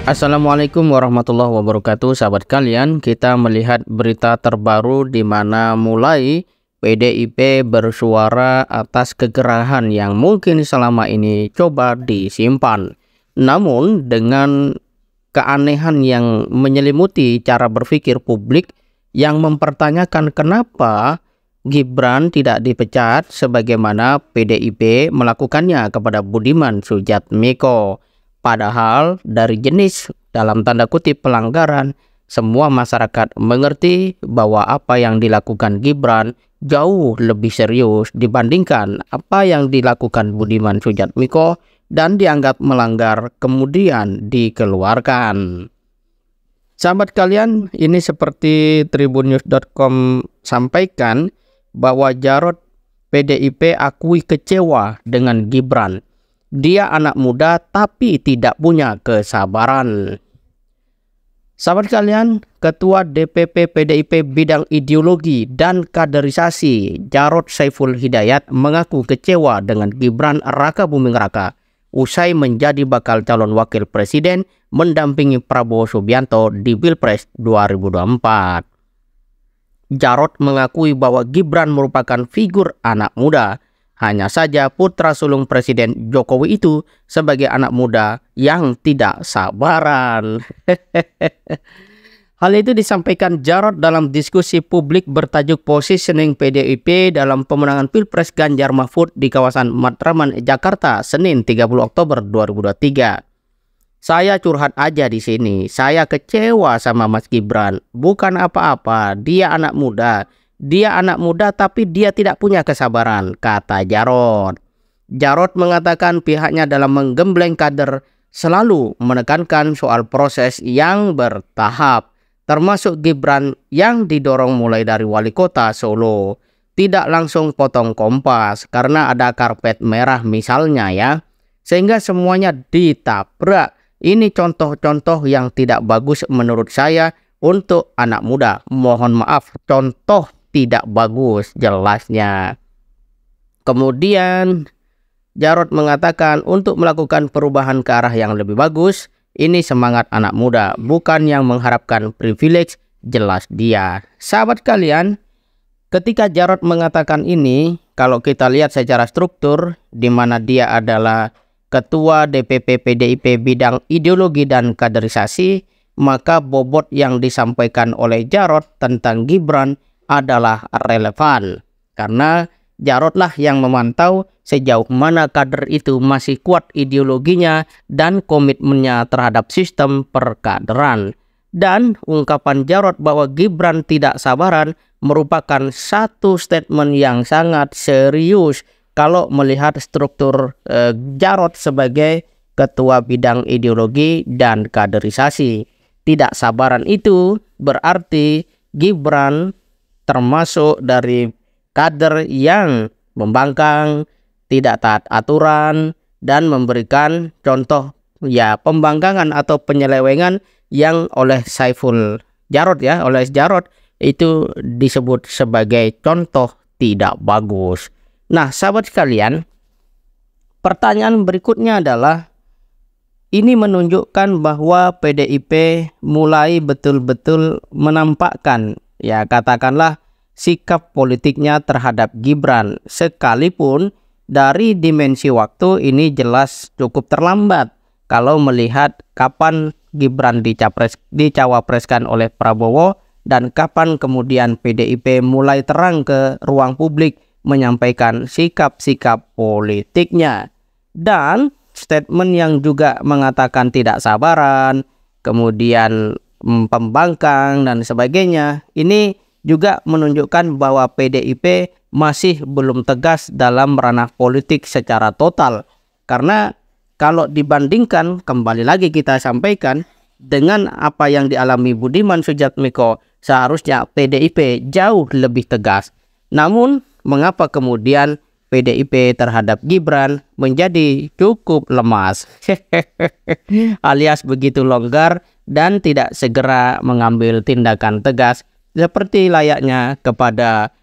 Assalamualaikum warahmatullahi wabarakatuh, sahabat kalian. Kita melihat berita terbaru di mana mulai PDIP bersuara atas kegerahan yang mungkin selama ini coba disimpan. Namun dengan keanehan yang menyelimuti cara berpikir publik yang mempertanyakan kenapa Gibran tidak dipecat sebagaimana PDIP melakukannya kepada Budiman Sujatmiko. Padahal dari jenis dalam tanda kutip pelanggaran, semua masyarakat mengerti bahwa apa yang dilakukan Gibran jauh lebih serius dibandingkan apa yang dilakukan Budiman Sujatmiko dan dianggap melanggar kemudian dikeluarkan. Sahabat kalian, ini seperti tribunnews.com sampaikan bahwa Jarod PDIP akui kecewa dengan Gibran. Dia anak muda tapi tidak punya kesabaran. Sahabat kalian, Ketua DPP PDIP bidang ideologi dan kaderisasi Jarod Saiful Hidayat mengaku kecewa dengan Gibran Raka Buming Raka usai menjadi bakal calon wakil presiden mendampingi Prabowo Subianto di Pilpres 2024. Jarod mengakui bahwa Gibran merupakan figur anak muda. Hanya saja putra sulung Presiden Jokowi itu sebagai anak muda yang tidak sabaran. Hal itu disampaikan Jarod dalam diskusi publik bertajuk Positioning PDIP dalam pemenangan Pilpres Ganjar Mahfud di kawasan Matraman, Jakarta, Senin 30 Oktober 2023. Saya curhat aja di sini. Saya kecewa sama Mas Gibran. Bukan apa-apa, dia anak muda. Dia anak muda tapi dia tidak punya kesabaran, kata Jarod. Jarod mengatakan pihaknya dalam menggembleng kader selalu menekankan soal proses yang bertahap, termasuk Gibran yang didorong mulai dari wali kota Solo. Tidak langsung potong kompas karena ada karpet merah misalnya ya, sehingga semuanya ditabrak. Ini contoh-contoh yang tidak bagus menurut saya untuk anak muda. Mohon maaf, contoh tidak bagus jelasnya. Kemudian Jarod mengatakan untuk melakukan perubahan ke arah yang lebih bagus, ini semangat anak muda, bukan yang mengharapkan privilege, jelas dia. Sahabat kalian, ketika Jarod mengatakan ini, kalau kita lihat secara struktur, di mana dia adalah Ketua DPP PDIP bidang ideologi dan kaderisasi, maka bobot yang disampaikan oleh Jarod tentang Gibran adalah relevan. Karena Jarodlah yang memantau sejauh mana kader itu masih kuat ideologinya dan komitmennya terhadap sistem perkaderan. Dan ungkapan Jarod bahwa Gibran tidak sabaran merupakan satu statement yang sangat serius kalau melihat struktur Jarod sebagai Ketua Bidang Ideologi dan Kaderisasi. Tidak sabaran itu berarti Gibran termasuk dari kader yang membangkang, tidak taat aturan, dan memberikan contoh ya pembangkangan atau penyelewengan yang oleh Saiful Jarod ya, oleh Jarod itu disebut sebagai contoh tidak bagus. Nah, sahabat sekalian, pertanyaan berikutnya adalah ini menunjukkan bahwa PDIP mulai betul-betul menampakkan ya katakanlah sikap politiknya terhadap Gibran, sekalipun dari dimensi waktu ini jelas cukup terlambat kalau melihat kapan Gibran dicawapreskan oleh Prabowo dan kapan kemudian PDIP mulai terang ke ruang publik menyampaikan sikap-sikap politiknya. Dan statement yang juga mengatakan tidak sabaran, kemudian pembangkang dan sebagainya, ini juga menunjukkan bahwa PDIP masih belum tegas dalam ranah politik secara total. Karena kalau dibandingkan, kembali lagi kita sampaikan, dengan apa yang dialami Budiman Sujatmiko, seharusnya PDIP jauh lebih tegas. Namun, mengapa kemudian PDIP terhadap Gibran menjadi cukup lemas alias begitu longgar dan tidak segera mengambil tindakan tegas seperti layaknya kepada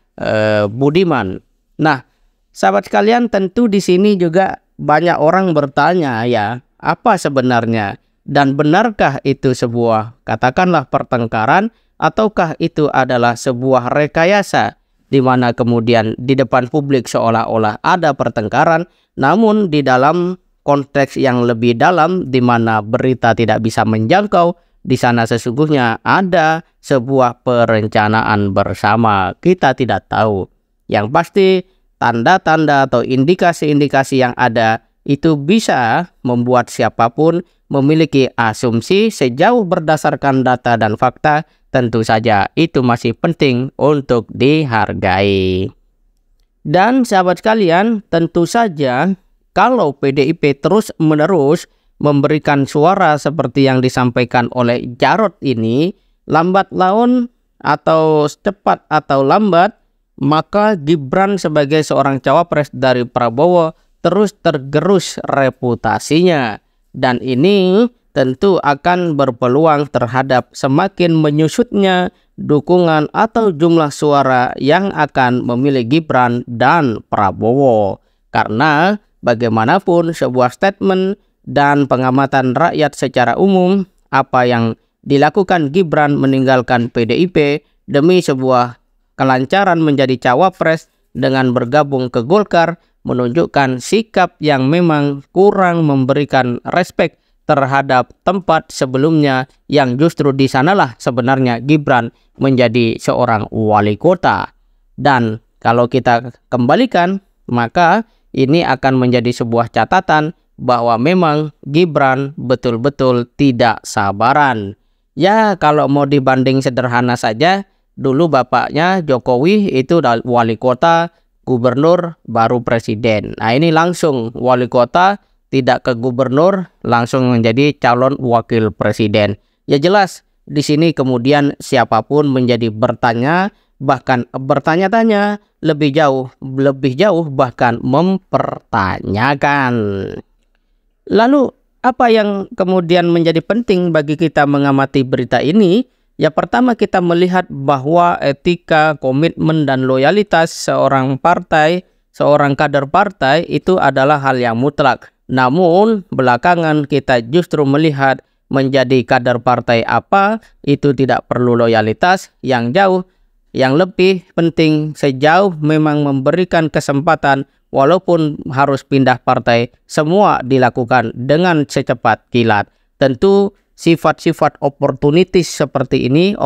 Budiman. Nah, sahabat sekalian, tentu di sini juga banyak orang bertanya ya, apa sebenarnya dan benarkah itu sebuah katakanlah pertengkaran ataukah itu adalah sebuah rekayasa di mana kemudian di depan publik seolah-olah ada pertengkaran, namun di dalam konteks yang lebih dalam di mana berita tidak bisa menjangkau, di sana sesungguhnya ada sebuah perencanaan bersama. Kita tidak tahu. Yang pasti tanda-tanda atau indikasi-indikasi yang ada itu bisa membuat siapapun memiliki asumsi sejauh berdasarkan data dan fakta. Tentu saja itu masih penting untuk dihargai. Dan sahabat sekalian, tentu saja kalau PDIP terus-menerus memberikan suara seperti yang disampaikan oleh Jarod ini, lambat laun atau cepat atau lambat, maka Gibran sebagai seorang cawapres dari Prabowo terus tergerus reputasinya. Dan ini tentu akan berpeluang terhadap semakin menyusutnya dukungan atau jumlah suara yang akan memilih Gibran dan Prabowo. Karena bagaimanapun sebuah statement dan pengamatan rakyat secara umum, apa yang dilakukan Gibran meninggalkan PDIP demi sebuah kelancaran menjadi cawapres dengan bergabung ke Golkar menunjukkan sikap yang memang kurang memberikan respek terhadap tempat sebelumnya yang justru di sanalah sebenarnya Gibran menjadi seorang wali kota. Dan kalau kita kembalikan, maka ini akan menjadi sebuah catatan bahwa memang Gibran betul-betul tidak sabaran. Ya, kalau mau dibanding sederhana saja, dulu bapaknya Jokowi itu wali kota, gubernur, baru presiden. Nah, ini langsung wali kota, tidak ke gubernur, langsung menjadi calon wakil presiden. Ya jelas, di sini kemudian siapapun menjadi bertanya, bahkan bertanya-tanya, lebih jauh bahkan mempertanyakan. Lalu apa yang kemudian menjadi penting bagi kita mengamati berita ini? Ya pertama, kita melihat bahwa etika, komitmen, dan loyalitas seorang partai, seorang kader partai itu adalah hal yang mutlak. Namun belakangan kita justru melihat menjadi kader partai apa itu tidak perlu loyalitas yang jauh. Yang lebih penting sejauh memang memberikan kesempatan walaupun harus pindah partai, semua dilakukan dengan secepat kilat. Tentu sifat-sifat oportunis seperti ini,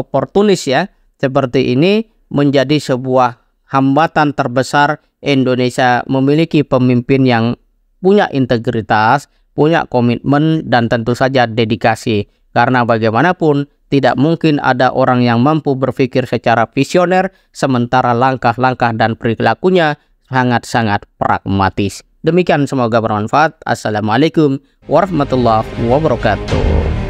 seperti ini menjadi sebuah hambatan terbesar Indonesia memiliki pemimpin yang punya integritas, punya komitmen, dan tentu saja dedikasi. Karena bagaimanapun tidak mungkin ada orang yang mampu berpikir secara visioner sementara langkah-langkah dan perilakunya sangat-sangat pragmatis. Demikian, semoga bermanfaat. Assalamualaikum warahmatullahi wabarakatuh.